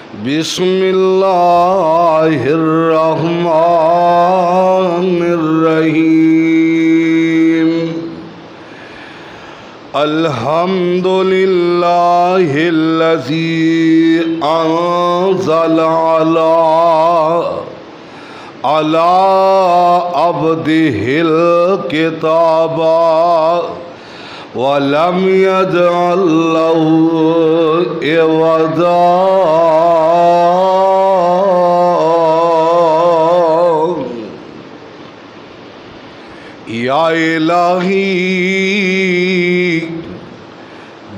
बिस्मिल्लाहिर्रहमानिर्रहीम। अल्हम्दुलिल्लाहिल्लज़ी अंज़ल अला अब्दिहिल किताबा वलम यजअल लहू इवजा। या इलाही,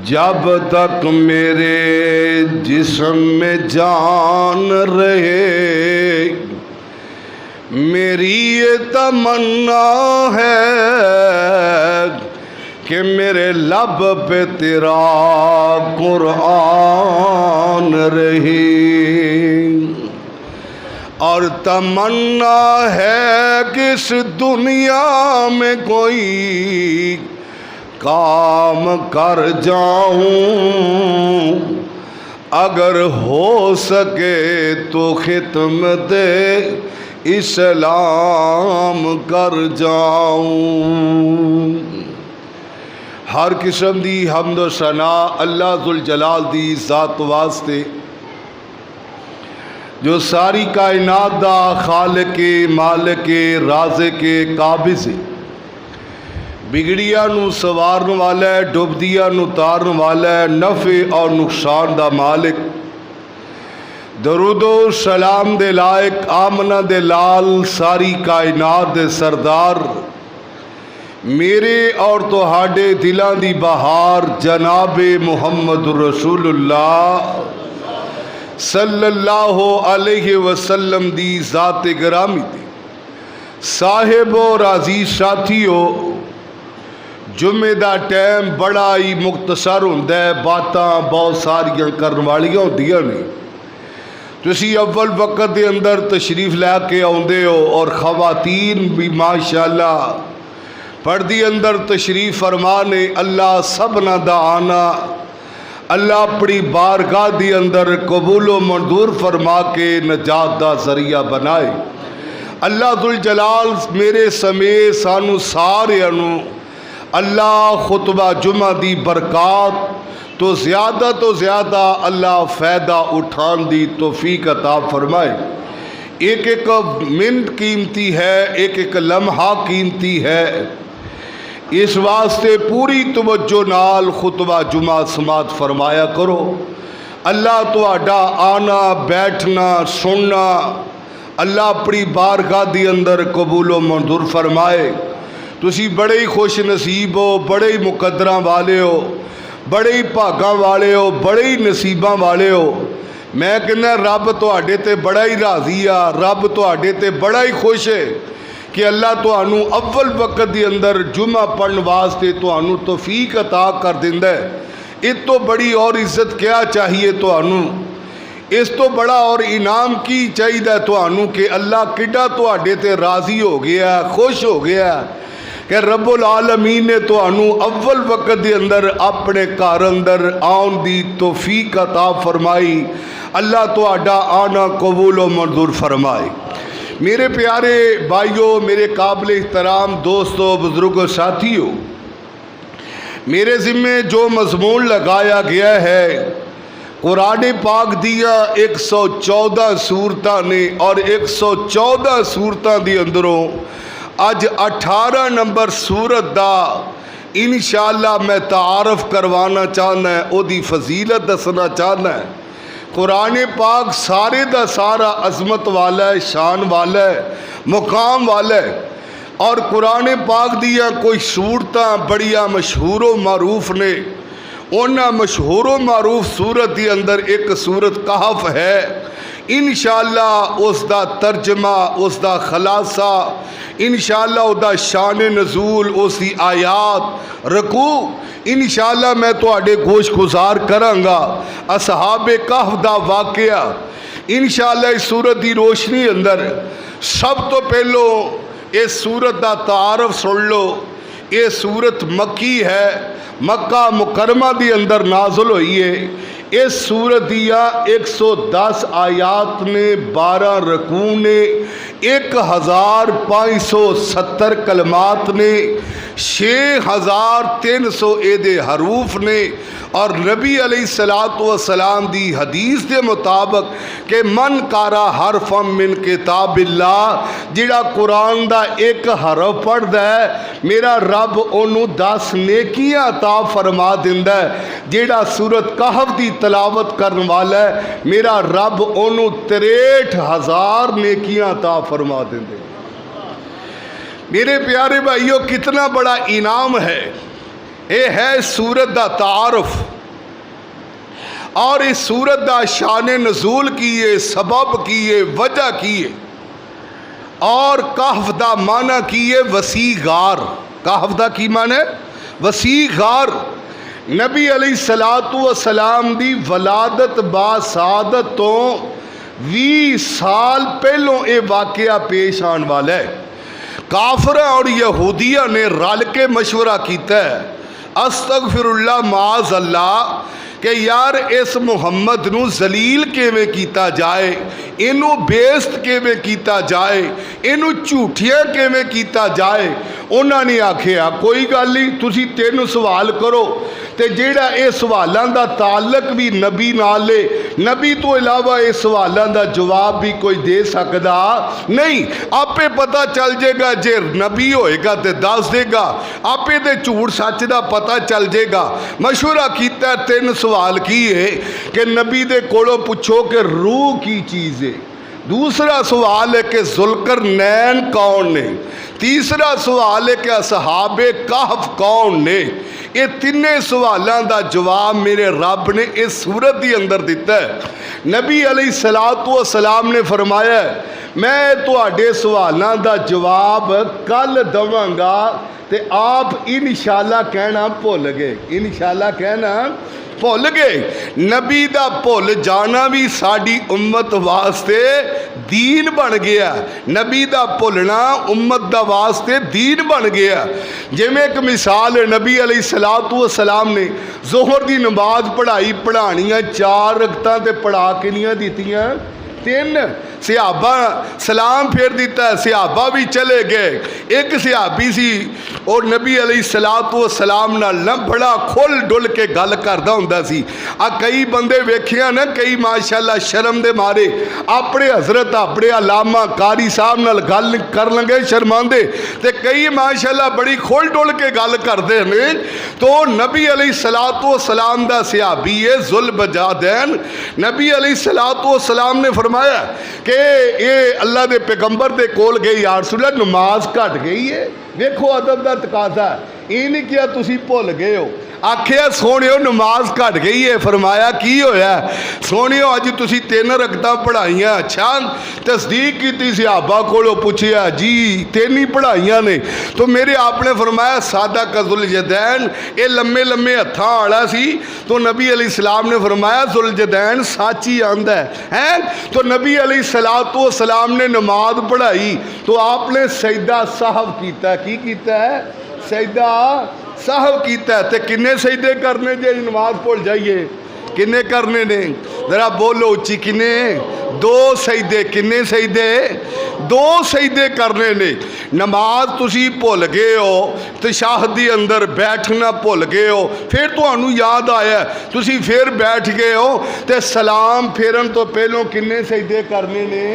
जब तक मेरे जिस्म में जान रहे, मेरी ये तमन्ना है कि मेरे लब पे तेरा कुरान रहे। और तमन्ना है कि इस दुनिया में कोई काम कर जाऊं, अगर हो सके तो खिदमत इस्लाम कर जाऊं। हर किस्म दी हम्द व सना अल्लाह जुल जलाल दी ज़ात वास्ते, जो सारी कायनात दा खालिके मालिके राज़िके काबिज़ है, बिगड़िया नू सवारन वाला है, डुबदिया नू तारन वाला है, नफ़े और नुकसान दा मालिक। दरूदो सलाम दे लायक आमना दे लाल सारी कायनात दे सरदार, मेरे और तुहाडे दिलां दी बहार जनाबे मुहम्मद रसूलुल्लाह सल्लल्लाहु अलैहि वसल्लम दी ज़ात गिरामी दी साहिबो राजी साथियो। जुम्मे दा टाइम बड़ा ही मुख्तसर हुंदा है, बातां बहुत सारियां करन वालियां हुंदियां ने। तुसी अव्वल वक्त दे अंदर तशरीफ लैके आउंदे हो और खवातीन भी माशाअल्लाह पर्दी अंदर तशरीफ फरमा ने। अल्लाह सबना दा आना अल्लाह अपनी बारगाह दी अंदर कबूलो मंजूर फरमा के नजात दा जरिया बनाए। अल्लाह जुल जलाल मेरे समेत सानू सारियां नू अल्लाह खुतबा जुमा दी बरकात तो ज़्यादा अल्लाह फ़ायदा उठान दी तौफीक अता फरमाए। एक एक मिनट कीमती है, एक एक लम्हा कीमती है। इस वास्ते पूरी तवज्जो नाल खुतबा जुमा समात फरमाया करो। अल्लाह तुहाडा आना बैठना सुनना अल्लाह अपनी बारगाह दी अंदर कबूलो मंजूर फरमाए। तुसी बड़े ही खुश नसीब हो, बड़े ही मुकद्दरां वाले हो, बड़े ही भागां वाले हो, बड़े ही नसीबां वाले हो। मैं कहना रब तुहाडे ते बड़ा ही राजी आ, रब तुहाडे ते बड़ा ही खुश है कि अल्लाह तुहानू अव्वल वक्त के अंदर जुमा पढ़न वास्ते तुहानू तौफीक अता कर दिंदा है। इस तो बड़ी और इज्जत क्या चाहिए तुहानू, इस तो बड़ा और इनाम की चाहिए तुहानू कि अल्लाह किड्डा तुहाडे ते राजी हो गया, खुश हो गया कि रब्बुल आलमीन ने तुहानू अव्वल वक्त के अंदर अपने घर अंदर आउन दी तौफीक अता फरमाई। अल्लाह तुहाडा आना कबूल व मंजूर फरमाए। मेरे प्यारे भाइयों, मेरे काबिल एहतराम दोस्तों, बुजुर्गों, साथियों, मेरे ज़िम्मे जो मज़मून लगाया गया है कुरान पाक दिया 114 सूरतां ने और 114 सूरतां दी अंदरों अज 18 नंबर सूरत दा इंशाअल्लाह मैं तारफ करवाना चाहना है, ओदी फजीलत दसना चाहना है। कुरान पाक सारे दा सारा अजमत वाला है, शान वाला है, मुकाम वाला है। और कुरान पाक दिया कोई सूरतां बड़िया मशहूर मारूफ ने। उन्हां मशहूर मारूफ सूरत के अंदर एक सूरत कहफ है। इंशाअल्लाह उसका तर्जमा, उसका खलासा, इंशाअल्लाह उसका शान नजूल, उसकी आयात रकू इंशाअल्लाह मैं तुहाडे गोश गुजार करांगा। असहाबे कहफ दा वाकया इंशाअल्लाह इस सूरत की रोशनी अंदर सब तो पहलो इस सूरत का तारफ सुन लो। ये सूरत मक्की है, मक्का मुकरमा के अंदर नाजुल हुई है। इस सूरत दिया 110 आयात ने, 12 रकू ने, 1570 कलमात ने, 6300 एदे हरूफ ने। और नबी अलैहिस्सलातु वस्सलाम दी हदीस के मुताबिक कि मन कारा हरफम मिन किताबिल्लाह, जिहड़ा कुरान दा एक हरफ पढ़दा है मेरा रब ओनू 10 नेकियां अता फरमा दिंदा है। जिहड़ा सूरत कहफ दी तलावत करन वाला है मेरा रब ओनू 63,000 नेकियां अता फरमा दिंदे। मेरे प्यारे भाइयों, कितना बड़ा इनाम है। ये है सूरत दा तारुफ और इस सूरत दा शान नजूल की है, सबब की है, वजह की है। और कहफ दा माना की है वसी गार। कहफ दा की माना है वसी गार। नबी अलैहिस्सलातु वस्सलाम दी वलादत बासादत तो 20 साल पहलों ये वाकया पेश आने वाला है। काफरा और यहूदिया ने रल के मशवरा किया है, अस्तगफिरुल्लाह माज अल्लाह, कि यार इस मुहम्मद नू जलील किवें कीता जाए, इनू बेइज्जत किवें कीता जाए, इनू झूठियां किवें कीता जाए। उन्होंने आखिया कोई गल नहीं, तुसी 3 सवाल करो तो जेड़ा ये सवालों का ताल्लुक भी नबी नाल है, नबी तो इलावा इस सवालों का जवाब भी कोई दे सकता नहीं। आपे पता चल जाएगा, जे नबी होएगा तो दस देगा, आपे तो झूठ सच का पता चल जाएगा। मशवरा किया 3 सवाल की है कि नबी दे कोलों पूछो कि रूह की चीज़ है। दूसरा सवाल है कि जुल्करनैन कौन ने। तीसरा सवाल है कि असहाबे कहफ कौन ने। ये तिने सवालों का जवाब मेरे रब ने इस सूरत के अंदर दिता है। नबी अलैहिस्सलातु वस्सलाम ने फरमाया मैं तुहाडे सवालों का जवाब कल दवांगा ते आप इंशाअल्लाह कहना भुल गए। इंशाअल्लाह कहना भुल गए। नबी दा भुल जाना भी साड़ी उम्मत वास्ते दीन बन गया। नबी दा भुलना उम्मत दा वास्ते दीन बन गया। जिवें एक मिसाल है, नबी अलैहिस्सलातु वस्सलाम ने जोहर की नमाज पढ़ाई, पढ़ानियाँ 4 रकतां ते पढ़ा किनियां दित्तियां 3। सिहाबा सलाम फेर दिता, सिहाबा भी चले गए। एक सिहाबी सी और नबी अलैहिस्सलातु वस्सलाम नाल ना बड़ा खुल डुल के गल करदा हुंदा सी। आ कई बंदे वेखिया ना, कई माशाअल्लाह शर्म दे मारे अपने हजरत अपने अलामा कारी साहब नाल गल कर लगे शर्मांदे, ते कई माशाअल्लाह बड़ी खुल डुल के गल करते हैं। तो नबी अलैहिस्सलातु वस्सलाम दा सिहाबी है जुल्बजादैन। नबी अलैहिस्सलातु वस्सलाम ने फरमाया कि ये अल्लाह के पैगंबर के कोल गई, यार रसूल नमाज घट गई है। वेखो अदब का तकाजा, ये नहीं किया तुसी भुल गए हो। आखिया सोनियो नमाज घट गई है। फरमाया की होया? सोनियो अज तुसी 3 रकतां पढ़ाइयां। अच्छा, तस्दीक की सिहाबा कोलों पूछिया जी 3 ही पढ़ाइयां ने। तो मेरे आपने फरमाया सादा कजुल जदैन, ये लम्मे लम्मे हत्थां वाला सी। तो नबी अलैहिस्सलाम ने फरमाया जुल्जदैन सच ही आंदा है। तो नबी अलैहिस्सलातु वस्सलाम ने नमाज पढ़ाई तो आपने सजदा साहब कीता। की कीता है? सजदा साहब कीता। ते किन्ने सजदे करने जे नमाज भुल जाइए? किन्ने करने ने? जरा बोलो उच्ची, किन्ने? 2 सजदे। किन्ने सजदे? 2 सजदे करने ने। नमाज तुसी भुल गए हो, तशहद दे अंदर बैठना भुल गए हो, फिर तुहानू याद आया तुसी फिर बैठ गए हो, ते सलाम फेरन तो पहलों किन्ने सजदे करने ने?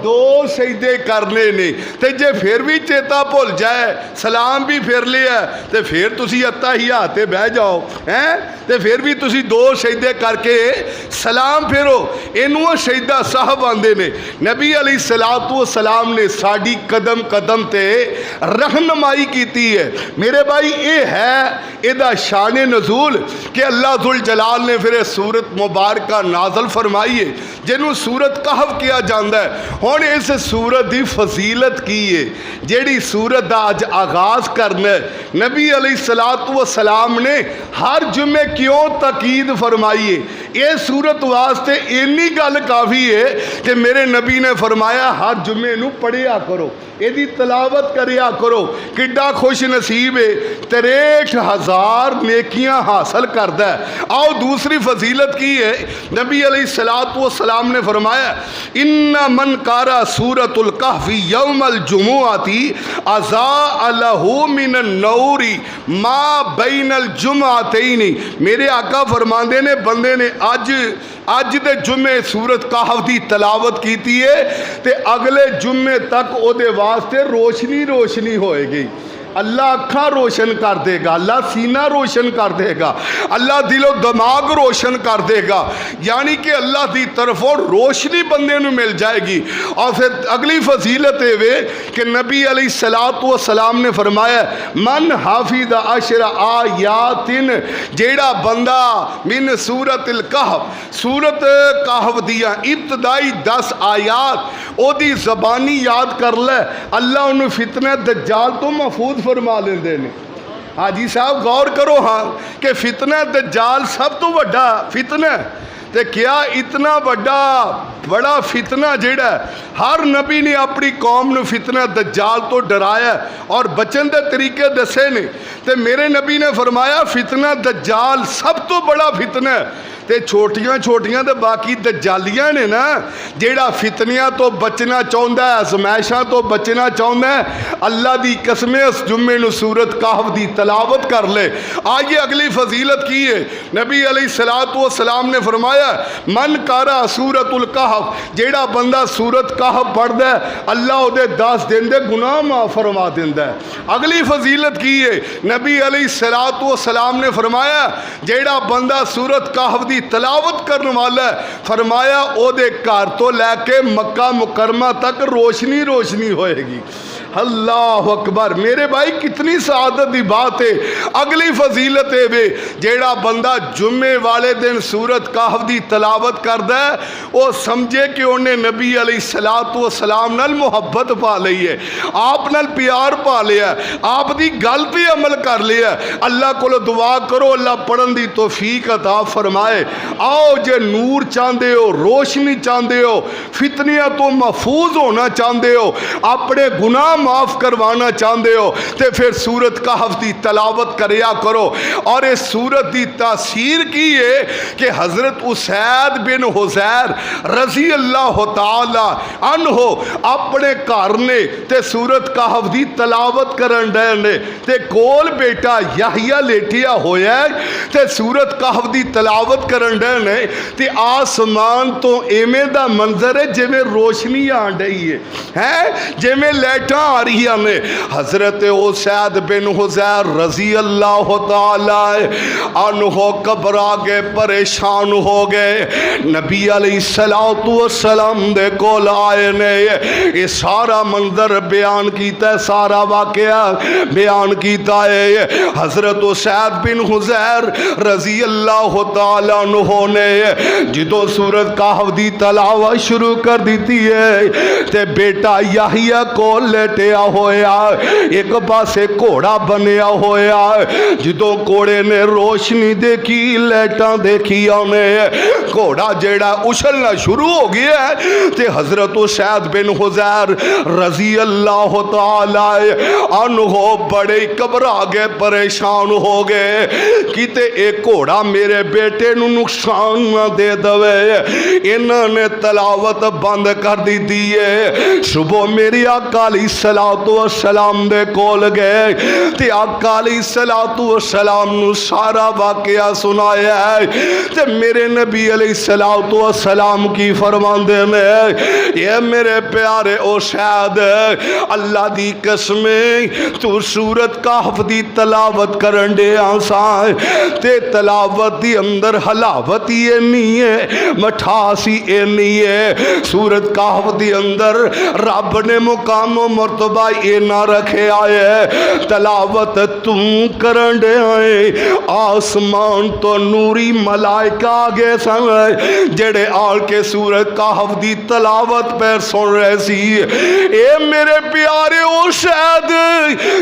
2 सजदे करने ने। ते जे फिर भी चेता भुल जाए, सलाम भी फिर लिया, तो फिर तुसी अत्ताहियात ते बह जाओ हैं, तो फिर भी तुसी 2 सजदे करके सलाम फेरो। इनू सजदा साहब आंदे ने। नबी अलैहिस्सलातु वस्सलाम ने साड़ी कदम कदम ते रहनुमाई की है। मेरे भाई ये है इहदा शान नजूल कि अल्लाह जुल जलाल ने फिर सूरत मुबारक नाजल फरमाई है, जिन्हों सूरत कहफ किया जाता है। हुण इस सूरत की फजीलत की है, जिहड़ी सूरत का अज आगाज करना है। नबी अलैहिस्सलातु वस्सलाम ने हर जुमे क्यों तकीद फरमाई है? ये सूरत वास्ते इन्नी गल काफ़ी है कि मेरे नबी ने फरमाया हर जुम्मे नूं पढ़िया करो, यदी तलावत करिया करो। किड्डा खुश नसीब है, 63,000 नेकियां हासिल करता है। आओ दूसरी फजीलत की है, नबी अलैहिस्सलातु वस्सलाम ने फरमाया इन्ना मन कारा सूरतुल कहफी यौमल जुमुआती अज़ा लहू मिनन नूरी मा बैनल जुमातैनी। मेरे आका फरमांदे ने बंदे ने अज दे जुम्मे सूरत कहफ की तलावत की है ते अगले जुम्मे तक ओदे वास्ते रोशनी रोशनी होएगी। अल्लाह अखा रोशन कर देगा, अल्लाह सीना रोशन कर देगा, अल्लाह दिलो दिमाग रोशन कर देगा, यानी कि अल्लाह की तरफों रोशनी बंदे नूं मिल जाएगी। और फिर अगली फजीलत वे कि नबी अलैहिस्सलातु वस्सलाम ने फरमाया मन हाफिज़ अशर आयातिन, जेड़ा बंदा मिन सूरतिल कहफ, सूरत कहफ दिया इब्तदाई 10 आयात ओदी ज़बानी याद कर ले, अल्लाह उन्हें फितने दज्जाल तो महफूज फरमा लेंदे ने। हाजी साहब गौर करो हाँ कि फितना दज्जाल सब तो बड़ा फितना, तो क्या इतना बड़ा फितना जेड़ा हर नबी ने अपनी कौम नूं फितना दज्जाल तो डराया और बचन के तरीके दसे ने। तो मेरे नबी ने फरमाया फितना दज्जाल सब तो बड़ा फितना है, तो छोटियां छोटियां तो बाकी दज्जालियां ने ना, जेड़ा फितनियां तो बचना चाहता है, अजमैशां तो बचना चाहता है, अल्लाह की कसमें उस जुम्मे नूं सूरत कहफ की तलावत कर ले। आइए अगली फजीलत की है, नबी अलैहिस्सलातु वस्सलाम ने फरमाया मन कारा सूरतुल कहफ, जेड़ा बंदा सूरत कहफ पढ़दा है अल्लाह उहदे 10 दिन दे गुनाह माफ फरमा दिंदा है। अगली फजीलत की है, नबी अलैहिस्सलातु वस्सलाम ने फरमाया जेड़ा बंदा सूरत कहफ की तलावत करने वाला है फरमाया ओदे घर तो लैके मक्का मुकरमा तक रोशनी रोशनी होएगी। अल्लाह अकबर। मेरे भाई कितनी सआदत की बात है। अगली फजीलत है वे जेड़ा बंदा जुम्मे वाले दिन सूरत कहफ की तलावत करता है वो समझे कि उन्हें नबी अलैहिस्सलातु वस्सलाम नाल मुहब्बत पा ली है, आप नाल प्यार पा लिया, आप दी गल पे अमल कर लिया। अल्लाह को दुआ करो अल्लाह पढ़न की तौफीक अता फरमाए। आओ जे नूर चाहते हो, रोशनी चाहते हो, फितनियां तो महफूज होना चाहते हो, अपने गुनाह माफ करवाना चाहते हो तो फिर सूरत कहफ की तलावत करया करो। और इस सूरत की तासीर की है कि हजरत उसैद बिन हुज़ैर रजी अल्लाह तआला अन्हो अपने घर ने ते सूरत कहफ की तलावत करन डे ने ते कोल बेटा याहिया लेटिया होया ते सूरत कहफ की तलावत करन डे ने ते आसमान तो इवें दा मंजर है जिवें रोशनी आन डई है जिवें लाइटां आ रही ने। हजरत उसैद बिन हुज़ैर रजी अल्लाह तआला अन्हो घबरा गए, परेशान हो गए। नबी अलैहिस्सलातु वस्सलाम दे कोल आए ने, ये सारा मंजर बयान कीता, सारा वाकया बयान कीता है। हजरत उसैद बिन हुज़ैर रजी अल्लाह तआला अन्हो ने जो सूरत कहफ दी तलावत शुरू कर दी है ते बेटा याहिया कोल लेटिया होया, एक पासे घोड़ा बनया होया। जो घोड़े ने रोशनी देखी, लाइटां देखी, घोड़ा जेड़ा उछलना शुरू हो गया ते हजरत उसैद बिन हुज़ैर रजी अल्लाह तआला अन्हो बड़े घबरा गए, परेशान हो गए, किते एक घोड़ा मेरे बेटे नूं नुकसान न दे दवे। इन्होंने तलावत बंद कर दी है। सुबह मेरी आका अलैहिस्सलातु वस्सलाम दे कोल गए ते आका अलैहिस्सलातु वस्सलाम नूं सारा वाकया सुनाया है ते मेरे नबी अलैहिस्सलातु वस्सलाम की फरमांदे ने, ये मेरे प्यारे उसैद अल्लाह दी कसमें तू सूरत कहफ दी तलावत करन दे आसा ते तलावत दी अंदर हलावत ही नहीं है, मठास ही नहीं है। सूरत कहफ दी अंदर रब ने मुकाम रुतबा ये ना रखे आए, तलावत तू करन दे आए। आसमान तो नूरी मलाइका आगे सन जेड़े आल के सूरत कहफ दी तलावत पर सुन रहे सी। ए मेरे प्यारे ओ शायद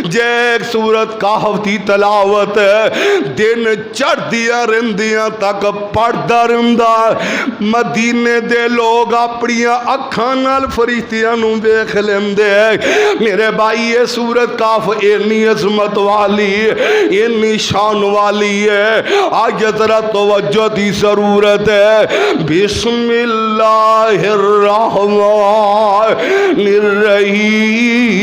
जे सूरत कहफ दी तलावत दिन चढ़दियां रहिंदियां तक पढ़दा रहिंदा, मदीने दे लोग अपनियां अखां नाल फरिश्तियां नूं वेख लेंदे। मेरे भाई ये सूरत कहफ इन्नी अजमत वाली, इन्नी शान वाली है, आज जरा तवज्जो दी जरूरत है। बिस्मिल्लाहिर रहमानिर रहीम,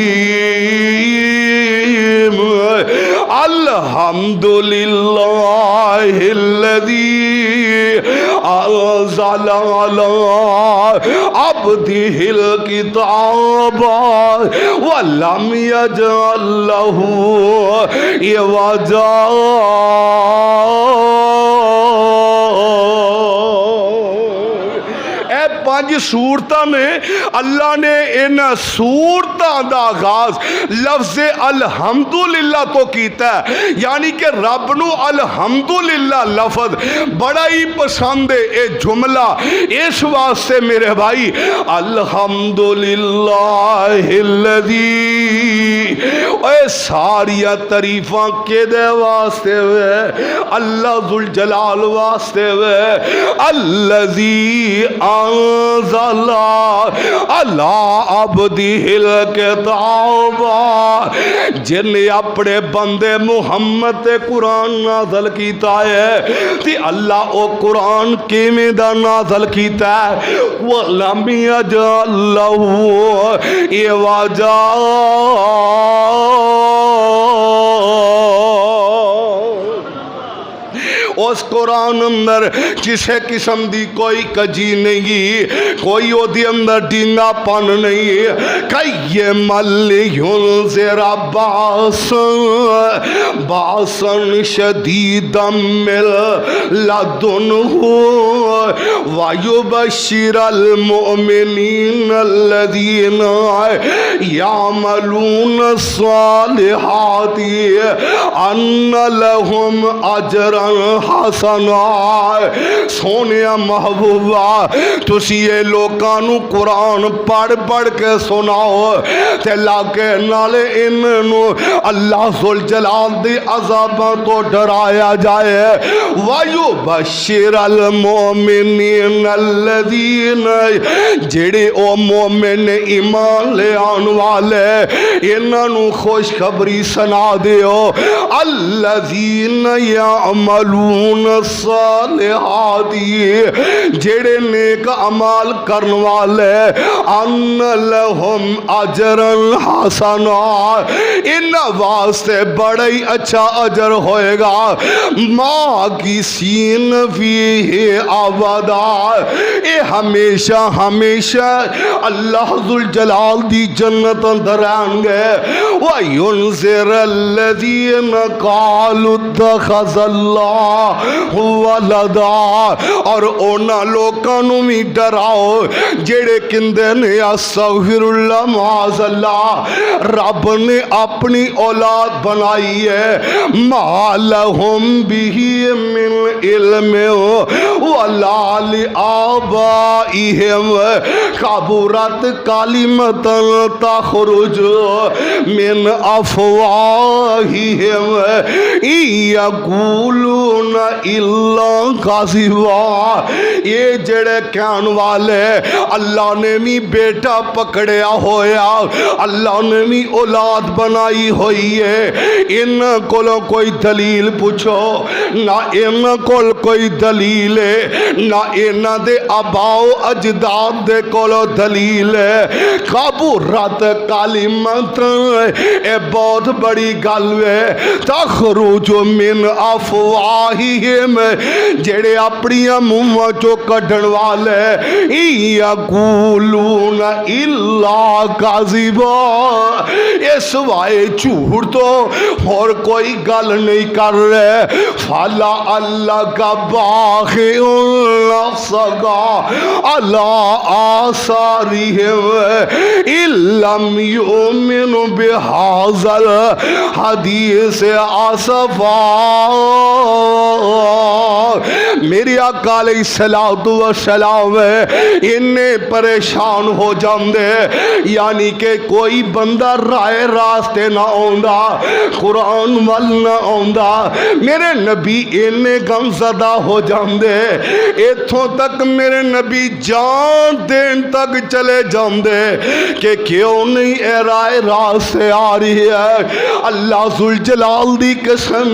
अल्हम्दुलिल्लाहिल्लज़ी अंज़ला अला अब्दिहिल किताबा व लम यजअल लहू इवजा। पांच सूरतां ने अल्लाह ने इन्हां सूरतां दा आगाज लफ्ज़ अल्हम्दुलिल्लाह तो कीता है, यानी कि रब नू अल्हम्दुलिल्लाह लफ्ज़ बड़ा ही पसंद है। ये जुमला इस वास्ते मेरे भाई अल्हम्दुलिल्लाहिल्लज़ी, ओए सारिया तारीफां केदे वास्ते वे? अल्लाह जुल जलाल वास्ते वे। अल्लज़ी अंज़ला अला अब्दिहिल किताबा, जिन्ने अपने बंदे मुहम्मद ते कुरान नाज़ल कीता है। ते अल्लाह ओ कुरान किवें दा नाज़ल कीता है? वलम यजअल लहू इवजा, उस कुरान अंदर किसी किस्म की कोई कजी नहीं, कोई ओदे अंदर ढींगापन नहीं। कई मल्युन ज़रा बासन शदीदम मिल लदुनहु वयुबश्शिरल मुमिनीन अल्लज़ीना यामलून सालिहाति अन्न लहुम अजरन हसना। सोने महबूबा तुसी ये लोकां नू कुरान पढ़ पढ़ के सुनाओ ते लाके नाले इन्नू अल्लाह जुल जलाल दी अज़ाबां तो डराया जाए। वायु बशिरल मोमिनीन अल्लज़ीना, जेड़े ओ मोमिन ईमान ले आने वाले इन्हां नू खुशखबरी सुना दियो। अल्लज़ीना यामलून सालिहाती, जेड़े नेक अमाल करन वाले अन्न लहुम अजरन हसना, इन्हां वास्ते बड़ा ही अच्छा अजर होएगा। माँ की सीन फीहे अबदा, ये हमेशा हमेशा अल्लाह जुल जलाल दी जन्नत अंदर आएंगे। वयुनज़िरल्लज़ीना क़ालू इत्तख़ज़ल्लाहु वलदा, और उन्हां लोकां नू भी डराओ जेड़े किंदे ने अस्तग़फिरुल्लाह माज़अल्लाह, रब ने अपनी औलाद बनाई है। मालहुम बिही मिन इल्म वला लिआबाइहिम कबुरत कलिमतन तख़रुज मिन अफ़वाहिहिम यक़ूलून इल्ला काज़िबा। ये जेड़े कहने वाले अल्लाह ने भी बेटा पकड़िया होया, अल्लाह ने भी औलाद बनाई हुई है, इन कोलों कोई दलील पूछो ना, इन कोल कोई दलील है ना, इन्हां दे आबाओ अजदाद दे कोलों दलील है। कबुरत कलिमत, ए बहुत बड़ी गल है। तख़रुज मिन अफ़वाहिहिम, जेड़े अपनियां मुंहां चों कढण वाले यक़ूलून इल्ला काज़िबा, इस वाए झूठ तो और कोई गल नहीं कर रहे। फला अल्लाह का बाग़िउन नफ़्सका अला आसारिहिम इन लम युमिनु बिहाज़ल हदीस आसफा। मेरे आका अलैहिस्सलातु वस्सलाम इन्ने परेशान हो जाते, यानी कि कोई बंदा राय रास्ते ना आउंदा, कुरान वल ना आउंदा, मेरे नबी इन्ने गमज़दा हो जाते, इथों तक मेरे नबी जान देन तक चले जाते कि क्यों नहीं ए राय रास्ते आ रही है। अल्लाह जुल जलाल दी कसम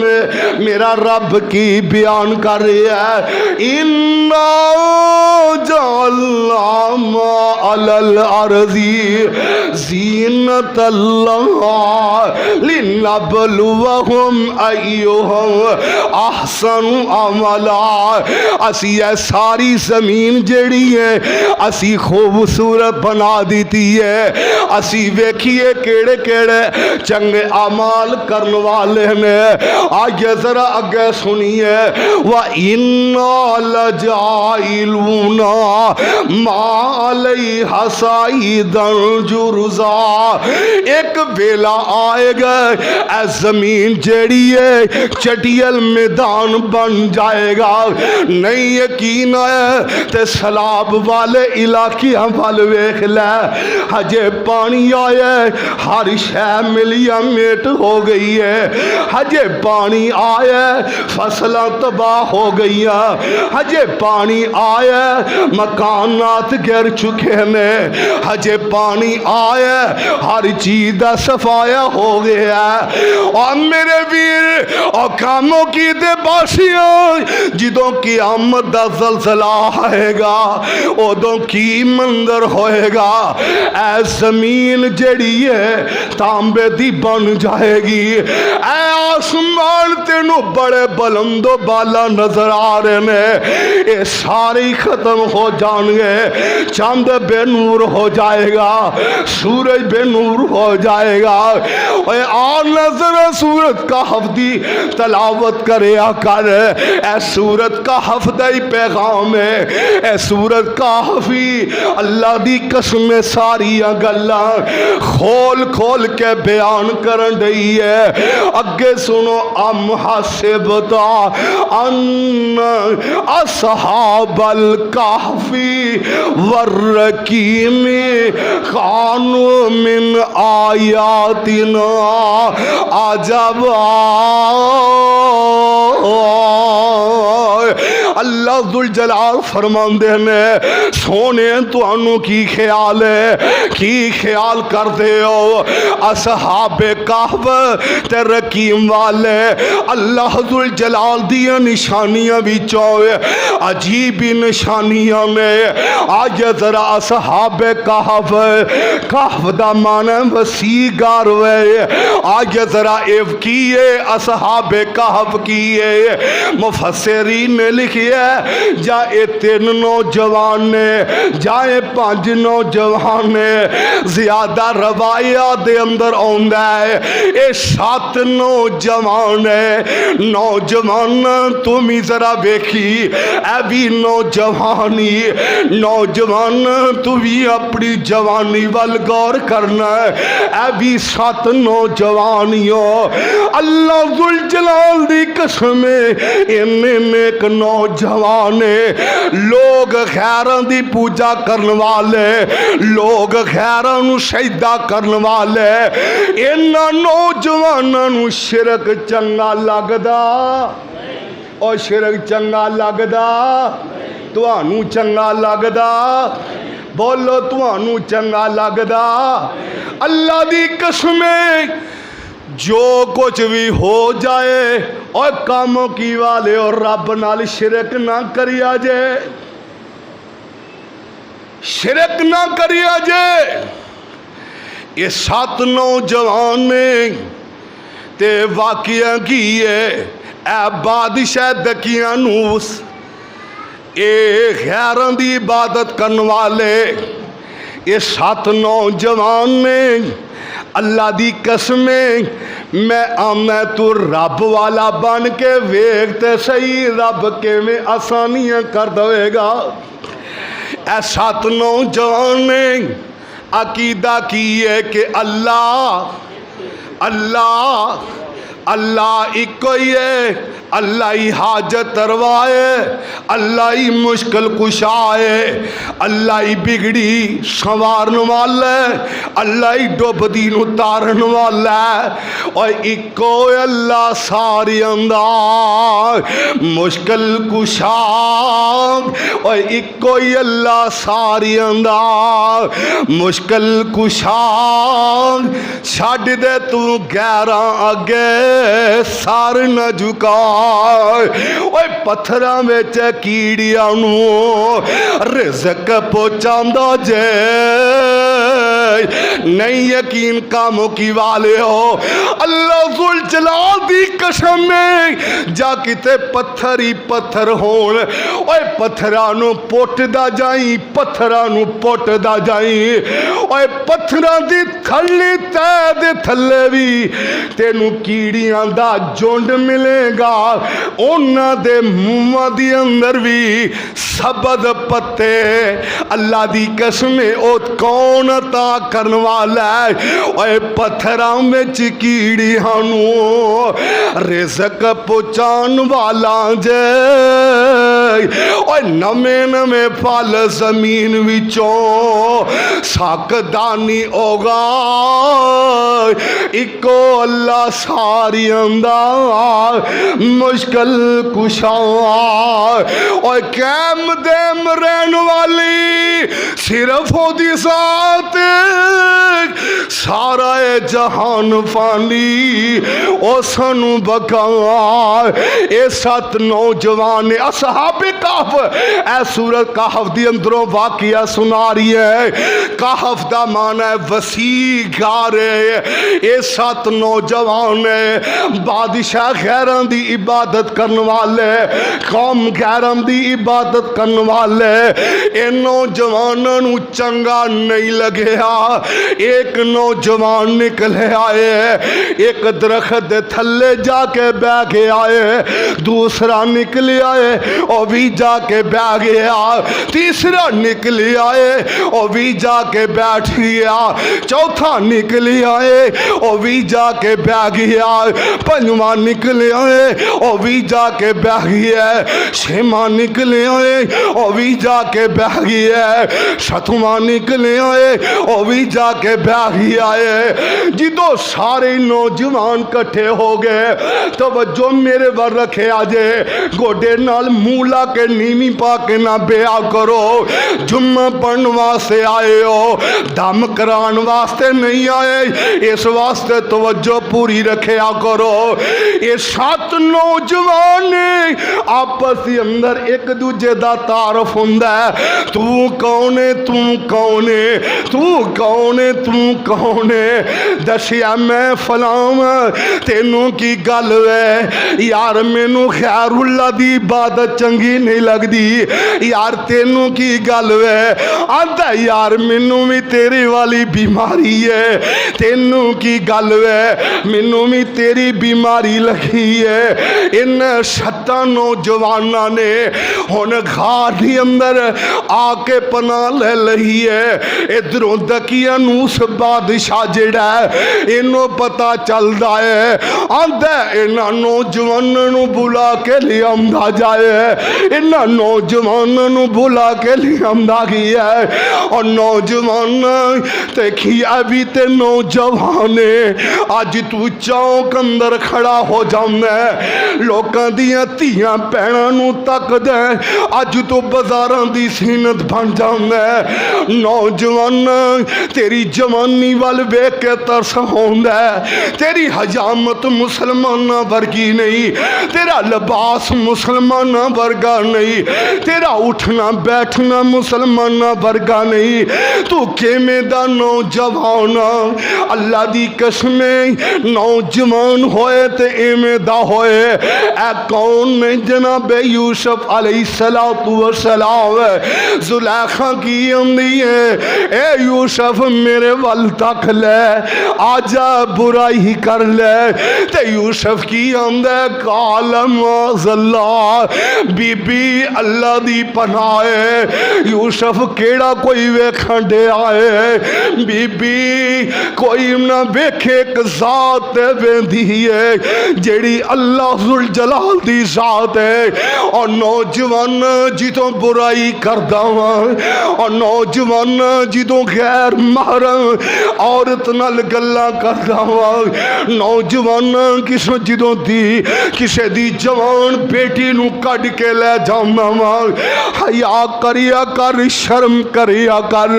मेरा रब की बयान कर रही है, इन्ना जअलना मा अलल अर्ज़ी ज़ीनतल्लाह लिनब्लुवहुम अय्युहुम अहसनु अमला। असी ये सारी जमीन जड़ी है असी खूबसूरत बना दी है, असी वेखिए केड़े केड़े चंगे अमाल करने वाले ने। आगे जरा अगे सुनिए, व इन्ना लजाइलूना मा अलैहा साइदन जुरुज़ा। एक बेला आएगा ऐ जमीन जड़ी है चटियल मैदान बन जाएगा। नहीं यकीन है ते सैलाब वाले इलाके वाल वेख लै, हजे पानी आया हर शह मिलिया मेट हो गई है, हजे पानी आया फसल तबाह हो गई, हजे पानी आया मकानात गिर चुके ने, हजे पानी आया हर चीज का सफाया हो गया। और मेरे वीर और कामों की दे बासियों, जिदों की आमद दा ज़लज़ला आएगा उदों की मंजर होएगा। ऐ जमीन जड़ी है तांबे दी बन जाएगी, ऐ आसमान तेनू बड़े बुलंदो बाला नजर आ रहे ने, ये सारे ही खत्म हो जाएंगे। चंद बेनूर हो जाएगा, सूरज बेनूर हो जाएगा। आ नजर सूरत का हफ्दी तलावत करे कर, ए सूरत का हफ्दा ही पैगाम है, ए सूरत का हफी अल्लाह दी कसम सारिया गल्लां खोल खोल के बयान करन दई है। अगे सुनो, अम हसिबता अन्न असहाबल कहफी वर्रकीम कानू मिन आयातिना अजबा। अल्लाह जुल जलाल फरमांदे ने, सोने तुहानू की ख्याल है, की ख्याल करते हो असहाबे कहफ ते रकीम वाले अल्लाह जुल जलाल दियां निशानियां विचों अजीब ही निशानियां ने। आज जरा असहाबे कहफ, कहफ दा माना वसी गार वे, आज जरा इफ की असहाबे कहफ की मुफस्सिरीन ने लिखी है, जा ए तीन नौजवान ने जाए पांच नौजवान ने, ज्यादा रवाया दे अंदर आंदा है ये सात नौजवान है। नौजवान तुम ही जरा वेखी ए भी नौजवानी, नौजवान तू भी अपनी जवानी वाल गौर करना है, ए भी सात नौजवानियों। अल्लाह जुल जलाल दी कसम इन्ने नेक नौजवान लोग खैरां दी पूजा करने वाले, लोग खैरां नू सजदा करने वाले, इन्हां नौजवानां नू शिरक चंगा लगदा। और शिरक चंगा लगदा, तुहानू चंगा लगदा? बोलो तुहानू चंगा लगदा? अल्लाह दी कसम जो कुछ भी हो जाए और कामों की वाले और रब नाल शिरक ना करिया जे, शिरक ना करिया जे। ये सात नौजवान ने ते वाकिया की है ए बादशाह दकियानूस, ये खैरां दी इबादत करने वाले ये सात नौजवान ने अल्लाह दी कसम मैं आना तू रब वाला बन के वेखते सही रब किवें आसानियां कर देगा। ऐ सात नौजवान ने अकीदा की है कि अल्लाह अल्लाह अल्लाह इको ही है, अल्लाह ही हाजत रवाए, अल्लाह ही मुश्किल कुशाए, अल्लाह ही बिगड़ी संवारन वाला है, अल्लाह ही डुबदी नूं तारन वाला है। और इको अल्लाह सारियां दा मुश्किल कुशा, और इको ही अल्लाह सारियां दा मुश्किल कुशा। छड्ड दे तू गैरां अगे सर न झुका, ओए पत्थरां विच कीड़ियां नूं रिज़क पहुंचांदा जे। नहीं यकीन काम की वाले हो, अल्लाह जुल जलाल दी कसम है, जा किते पत्थर ही पत्थर होण, ओए पत्थरां नूं पुੱਟदा जाई, पत्थरां नूं पुੱਟदा जाई। ओए पत्थरां दी थल्ली तै दे थल्ले भी तेनू कीड़ियां दा झुंड मिलेगा, उन्हां दे मूहां दी अंदर भी सबद पत्ते। अल्लाह दी कसम ओ कौन अता करन वाला है, ओए पत्थरां विच कीड़ियां नूं रिज़क पहुंचाण वाला जे। ओए नवे नवे फल जमीन विचों सकदानी होगा, इको अल्लाह सारियां दा मुश्किल कुशा। और कैम देम रहन वाली सिर्फ ओदी ज़ात, सारा जहान फानी ओ सानू बका। ए 7 नौजवान असहाबे कहफ, ए सूरत कहफ दी अंदरों वाकिया सुना रही है। कहफ दा माना है वसी घर। ये 7 नौजवान बादशाह गैरां दी इबादत करने वाले, कौम गैरां दी इबादत करने वाले, ये नौजवानों नू चंगा नहीं लगया। एक नौजवान निकले आए, एक दरख्त दे थल्ले जाके बह गया है, दूसरा निकले आए और भी जाके बह गया, तीसरा निकले आए और भी जाके बैठ गया, चौथा निकले आए और भी जाके बह गया, पंजवा निकले आए और भी जाके बह गया, छेवां निकले आए और भी जाके बह गया, सतवां निकले आए और भी जाके बह गया है। जिदो सारे नौजवान कट्ठे हो गए, तवज्जो मेरे वर रखे आजे, गोडे नाल मुंह ला के नीवी पा के ना बेआ करो। जुम्मा पढ़न वास्ते आए हो, दम करान वास्ते नहीं आए, इस वास्ते तवज्जो पूरी रखा करो। ये 7 नौजवान आपस के अंदर एक दूजे का तारफ हुंदा है, तू कौन है, तू कौन है, तू कौन है, तू कौन है। दसिया मैं फलाम, तेनू की गल है यार, मैनू खैरुल्ला दी इबादत चंगी नहीं लगती यार, तेनू की गल है। आंदा यार मैनू भी तेरी वाली बीमारी है, तेनू की गल है, मैनू भी तेरी बीमारी लगी है। इन 7 नौजवानों ने हुण घाट के अंदर आके पनाह ले लही है। इधरों दकियानूस बादशाह जिहड़ा है, इनू पता चलता है, आंदा इन्हां नौजवानों नू बुला के लियांदा जाए, इन्हां नौजवानों नू बुला के लियांदा गया है। और नौजवान देखिए भी ते नौजवान अज तू चौक अंदर खड़ा हो जांदा है, लोकां दियां धीआं भैणां नू तकदा है, अज तू बाजारां दी सीनत बन जांदा है। नौजवान तेरी जवानी वाल वेख के तरस आउंदा है, तेरी हजामत मुसलमानां वर्गी नहीं, तेरा लिबास मुसलमानां वर्गा नहीं, तेरा उठना बैठना मुसलमानां वर्गा नहीं, तू किवें दा नौजवान। अल्लाह दी कसम नौजवान होए ते इवें दा होए। ए कौन ने जनाब यूसुफ अलैहिस्सलातु वस्सलाम, जुलेखा की आंदी है, ए यूसुफ मेरे वल तक ले, आजा बुराई कर ले, ते यूसुफ की आंदा कालम अल्लाह, बीबी अल्लाह दी पनाह है। यूसुफ केड़ा कोई वेखण छड़े आए। बीबी कोई ना वेखे एक जात वेंदी है जेड़ी अल्लाह जुल जलाल दी जात है। और नौजवान जितों बुराई करदा वा और नौजवान जितों गैर महरम औरत नाल गल्लां करदा वा, नौजवान किसों जितों दी किसे दी जवान बेटी नू कढ़ के ले जाना वा, हया करिया कर, शर्म करिया कर।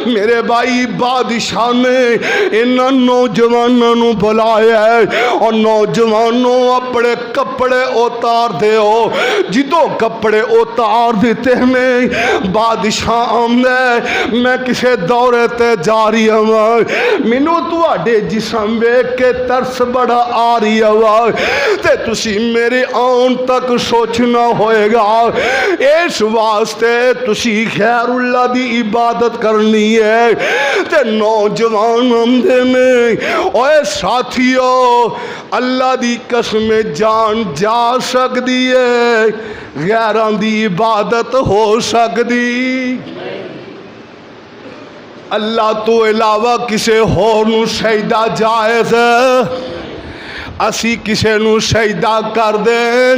मेरे भाई बादशाह ने इन्हां नौजवानों नू बुलाया और नौजवानों अपने कपड़े उतार दो। जिदों कपड़े उतार दिते ने बादशाह आंदा मैं किसे दौरे ते जा रही हूं, मैनू तुहाडे जिस्म वेख के तरस बड़ा आ रही है ते तुसी मेरे आउण तक सोचना होएगा। इस वास्ते तुसी खैरुल्लाह दी इबादत करनी है। ते नौजवान आंदे ने ओए साथियो अल्लाह दी कसम जान जा सकदी है, गैरां दी इबादत हो सकदी अल्लाह तो इलावा किसे होर नू सजदा जायज़ असी किसे नू सजदा कर दें।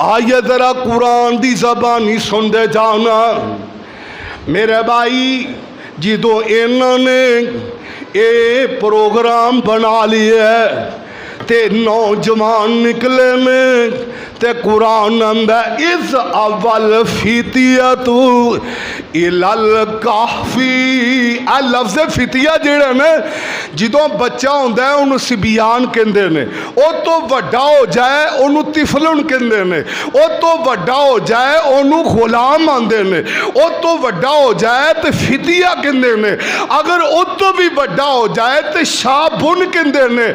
आइए जरा कुरान दी ज़बानी सुनते जाना मेरे भाई। जिदों इन्होंने ये प्रोग्राम बना लिया ते नौजवान निकले ने ते कुरान आंदा इस अव्वल फितिया तू इलल काफी। आ लफ्ज़ फितिया जेड़ा ने जिदों बच्चा होंदा है उन्होंने सिबियान कहते हैं, वो तो वड्डा हो जाए उन्होंने तिफलन कहते हैं, वो तो वड्डा हो जाए उन्होंने गुलाम आंदे ने, वो तो वड्डा हो जाए तो फितिया कहते हैं, अगर वो तो भी वड्डा हो जाए तो शाबुन कहते हैं।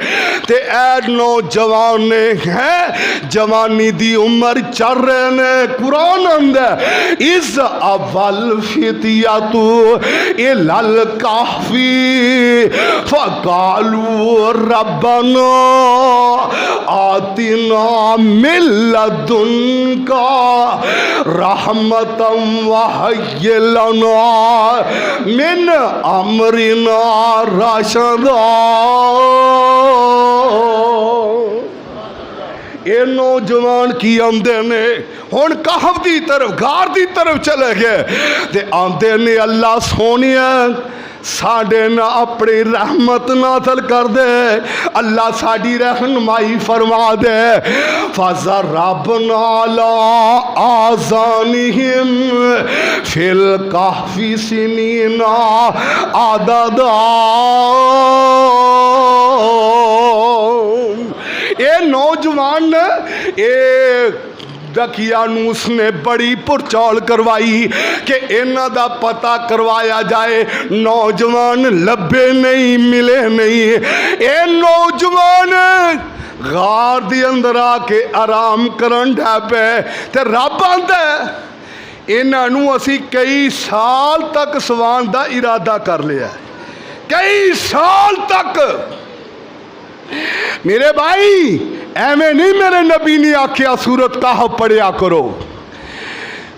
ते ऐ नौजवान ने है जवानी दी उम्र चल रहे ने, कुरान आंदा इस अव्वल फितिया तू ये लल काफी फकालू रब्बना आतिना मिल्लदुन का रहमतम वहय्य लना मिन अमरिना रशदा। ये नौजवान की आंदे ने हुण कहफ की तरफ गार की तरफ चले गए ते आंदे ने अल्लाह सोनिया साडे ना अपनी रहमत नाज़िल कर दे, अल्लाह साडी रहनुमाई फरमा दे। फज़र रब नाला आज़ानिहिम फिल कहफी सिनीना आददा। ये नौजवान ये दकिया उसने बड़ी पुरचौल करवाई कि इन्हां दा पता करवाया जाए। नौजवान लभे नहीं, मिले नहीं। ये नौजवान गार दे अंदर आके आराम करन ढा पे ते रब आंदा इन्हां नूं असी कई साल तक सवान दा इरादा कर लिया, कई साल तक। मेरे भाई एवें नहीं मेरे नबी ने आख्या सूरत कहफ पढ़िया करो।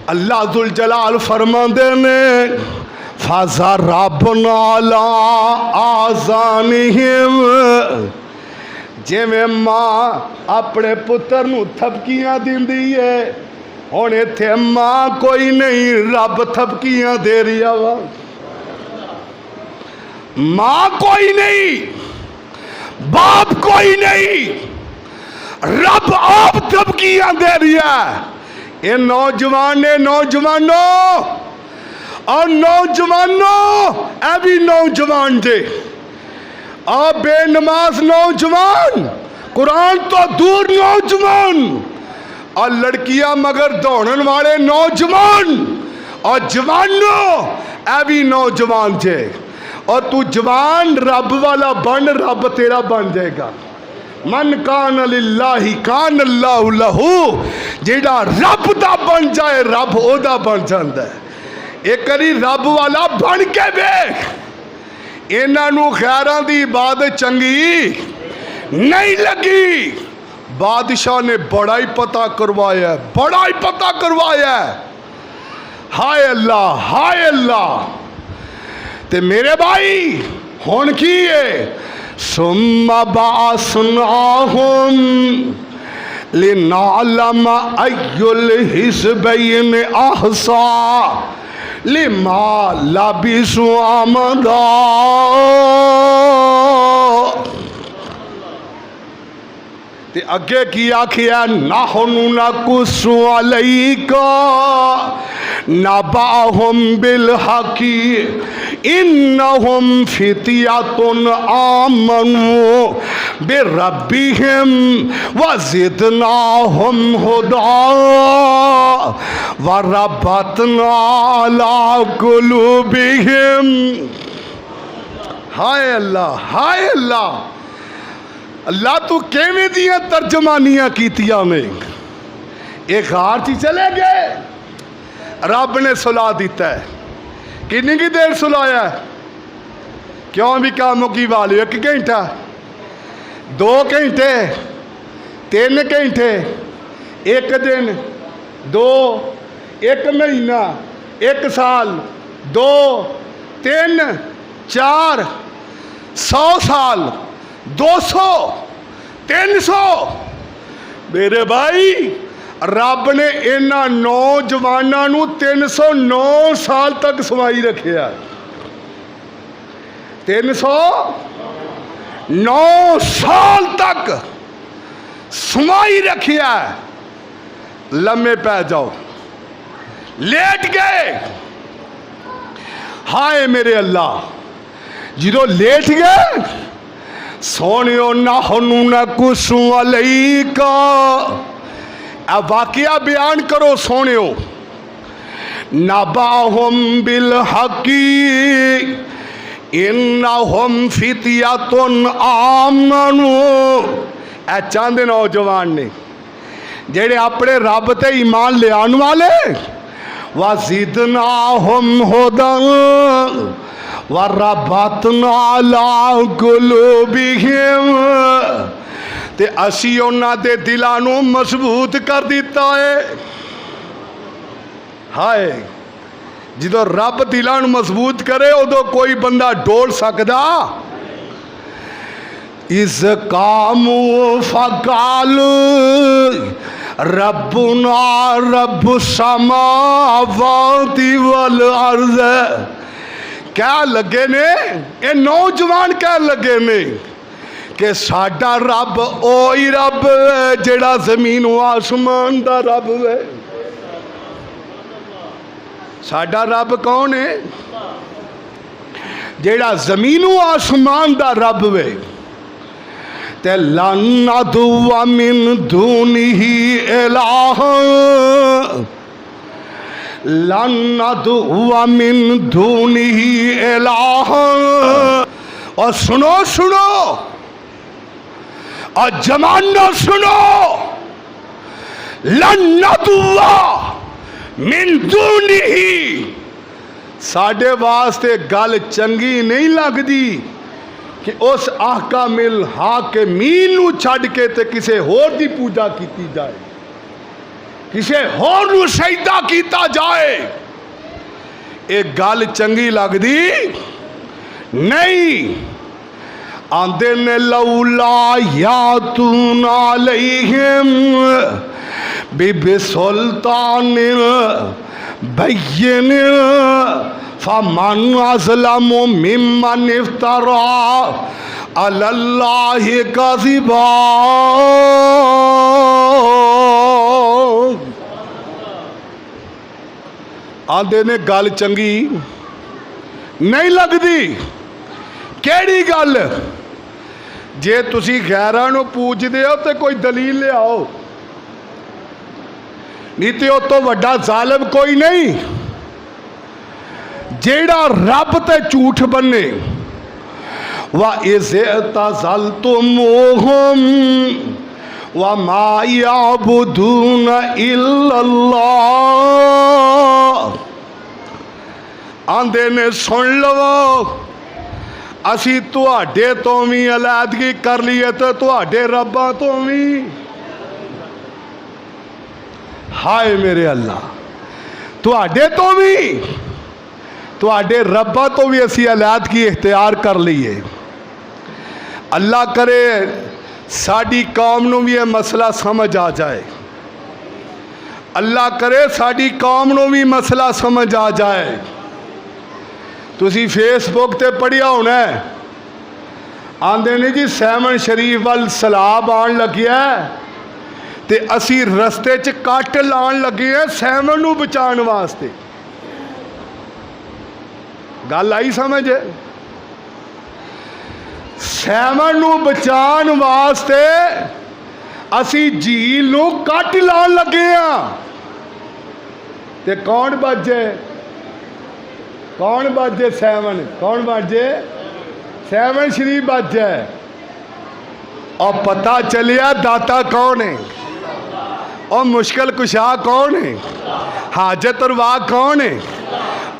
अल्लाह जुल जलाल फरमांदे ने फज़र रब नाला आज़ानिहिम। जिवें माँ अपने पुत्र नूं थपकियां दिंदी है, हुण इत्थे माँ कोई नहीं रब थपकियां दे रहा वा। माँ कोई नहीं, बाप कोई नहीं, रब आप धमकियां दे रहा है। ये नौजवान ने नौजवानों और नौजवानों ए भी नौजवान जे आ बेनमाज नौजवान, कुरान तो दूर नौजवान और लड़कियां मगर दौड़न वाले नौजवान और जवानों ए भी नौजवान जे। और तू जवान रब वाला बन, रब तेरा बन जाएगा। मन कान लिल्लाही कान अल्लाहु लहू। जेड़ा रब दा बन जाए रब ओदा बन जाता है। एक करी रब वाला बन के वेख। इन्हां नूं खैरां दी इबादत चंगी नहीं लगी। बादशाह ने बड़ा ही पता करवाया, बड़ा ही पता करवाया। हाय अल्लाह, हाय अल्लाह। ते मेरे भाई हुण की है, सुम्मा बासनाहुम लिनालम अय्युल हिज़बैन अहसा लिमा लबिसु अमदा। ते अगे की आखिया, नहनु नकुस्सु अलैका नबाहुम बिल हकी इन्नहुम फितियतुन आमनु बिरब्बिहिम वज़िदनाहुम हुदा वरबतना अला कुलूबिहिम। हाय अल्लाह, हाय अल्लाह, अल्लाह तू किवें दियां तर्जमानियां कीतियां ने। एक गार च चले गए, रब ने सुला दिता है। कितनी की देर सुलाया? क्यों भी काम की वाले, 1 घंटा, 2 घंटे, 3 घंटे, 1 दिन, 2, 1 महीना, 1 साल, 2, 3, 4, 100 साल, 200, 300। मेरे भाई रब ने इन्हां नौजवानों नूं 309 साल तक सवाई रखिया। 309 साल तक सवाई रखिया। लम्बे पै जाओ, लेट गए। हाय मेरे अल्लाह, जो लेट गए, सोनियो नहनु नकुस्सु अलैका, अब वाकया बयान करो सोनियो। नबाहुम बिल हकी इन्नहुम फितियतुन आमनु। ऐ चांदे नौजवान ने जेड़े अपने रब ते ईमान लियान वाले, वज़िदनाहुम हुदन वरबतना अला कुलूबिहिम, ते असी उन्हां दे दिलां नूं मजबूत कर दिता है। हाय, जो रब दिलां नूं मजबूत करे उदों कोई बंदा डोल सकदा? इस कामू फकाल रब्बुना रब्बुस समावाति वल अर्ज़। कह लगे ने ये नौजवान, कह लगे ने कि साडा रब ओही रब है जेड़ा जमीन आसमान दा रब है। साडा रब कौन है? जेड़ा जमीन आसमान दा रब है। ते लन नदुआ मिन दूनिही इलाह, लन नदुआ मिन दूनिही इलाह। और सुनो सुनो, और जमाना सुनो, लन नदुआ मिन दूनिही। साडे वास्ते गल चंगी नहीं लगदी कि उस आकामिल हाकिमीन नूं छड्ड के ते किसे होर दी पूजा की जाए, किसे होर नूं सजदा कीता जाए। ये गल चंगी लगदी नहीं। आंदे ने लौला यातून अलैहिम बिसुल्तान बय्यिन फमन अज़लमु मिम्मन इफ्तरा अलल्लाहि कज़िबा। आंदे ने गल चंगी नहीं लगदी। केड़ी गल? जे तुसी गैरां नूं पूजदे हो तो कोई दलील लियाओ, नहीं तो उस तो वड्डा जालिम कोई नहीं जेड़ा रब ते झूठ बने। वा इज़्तज़लतुमूहुम व मा याबुदून इल्लल्लाह। आंदे ने सुन लवो, असी तुहाडे तो भी अलैदगी कर लीए तो तुहाडे रब्बां तो भी। हाय मेरे अल्लाह, तुहाडे तो भी तुहाडे रब्बा तो भी असी अलैदगी इख्तियार कर लीए। अल्लाह करे साड़ी कौम नूं भी यह मसला समझ आ जाए। अल्लाह करे साड़ी कौम नूं भी मसला समझ आ जाए। तुसी फेसबुक ते पढ़िया होना है, आंदे ने जी सैमन शरीफ वाल सैलाब आन लग्या ते असी रस्ते च कट लान लगे हैं सैमन नूं बचाने वास्ते। गल आई समझ? सैमन नूं बचाने वास्ते असी झील नूं कट लान लगे हाँ ते कौन बचे? कौन बचे? सैमन। कौन बचे? सैमन शरीफ बच जाए। और पता चलिया दाता कौन है और मुश्किल कुशा कौन है, हाजत रवा कौन है।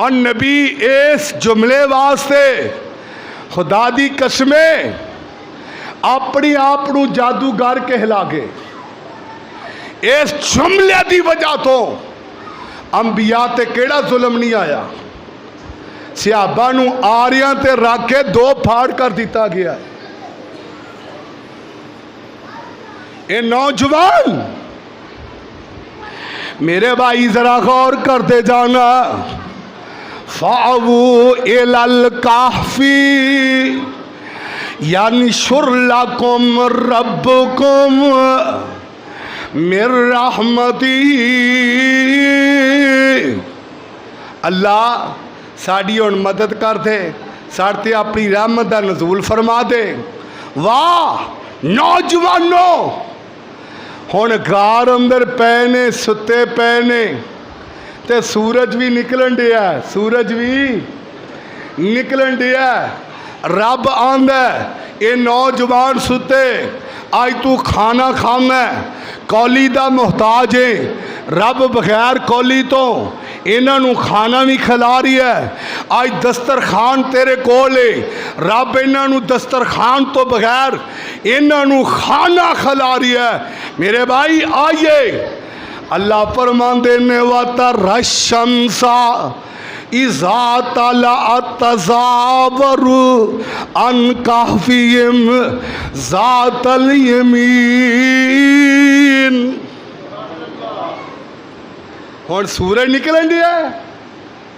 और नबी इस जुमले वास्ते खुदा दी कसमें अपने आप को जादूगर कहला गए। इस जुमले की वजह तो अंबिया ते केड़ा जुल्म नहीं आया। सिहाबा नूं आरियां ते रख के दो फाड़ कर दिता गया। ये नौजवान मेरे भाई जरा गौर करते जाना। फावू इलल काफी यानी शुरलकुम रब्बुकुम मिर रहमती। अल्लाह साड़ी हुण मदद कर दे, साढ़े ते अपनी रहमत का नजूल फरमा दे। वाह नौजवानों, हुण गार अंदर पे ने, सुते पे ने ते सूरज भी निकलन दिया, सूरज भी निकलन दिया। रब आंदा ये नौजवान सुते, आज तू खाना खाना कौली दा मुहताज है। रब बगैर कौली तो इन्हों खाना भी खिला रही है। आज दस्तरखान तेरे कोल है, रब इन्हों दस्तरखान तो बगैर इन्हों खाना खिला रही है। मेरे भाई आइए, अल्लाह फरमांदे ने वाता रशमसा इज़ा तला तज़ावरु अन काफ़ियम ज़ातल यमीन। हुण सूरज निकलन दिया।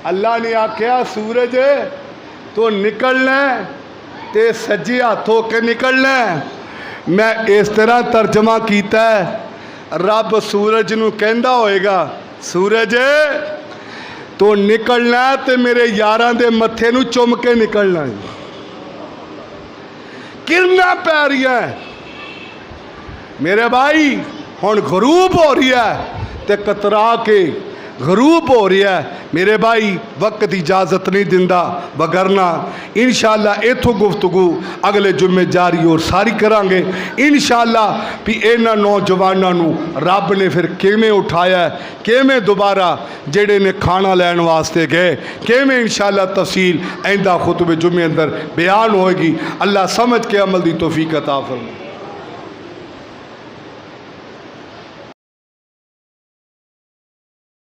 अल्लाह ने आख्या सूरज तो निकलना ते सज्जे हाथ होके निकलना। मैं इस तरह तर्जमा किया है, रब सूरज नूं कहंदा होएगा सूरज तो निकलना ते मेरे यारां दे मत्थे नूं चुम के निकलना। किरना पै रही है मेरे भाई, हुण गरूब हो रही है ते कतरा के गरूब हो रहा है। मेरे भाई वक्त इजाज़त नहीं दिंदा, वगरना इंशाअल्लाह इथों गुफ्तगू अगले जुम्मे जारी और सारी करांगे इंशाअल्लाह भी इन्हां नौजवानों नूं रब ने फिर किवें उठाया, किवें दोबारा जेड़े ने खाना लैन वास्ते गए, किवें इंशाअल्लाह तफसील आइंदा खुतबे जुम्मे अंदर बयान होएगी। अल्लाह समझ के अमल दी तौफीक अता फरमाए।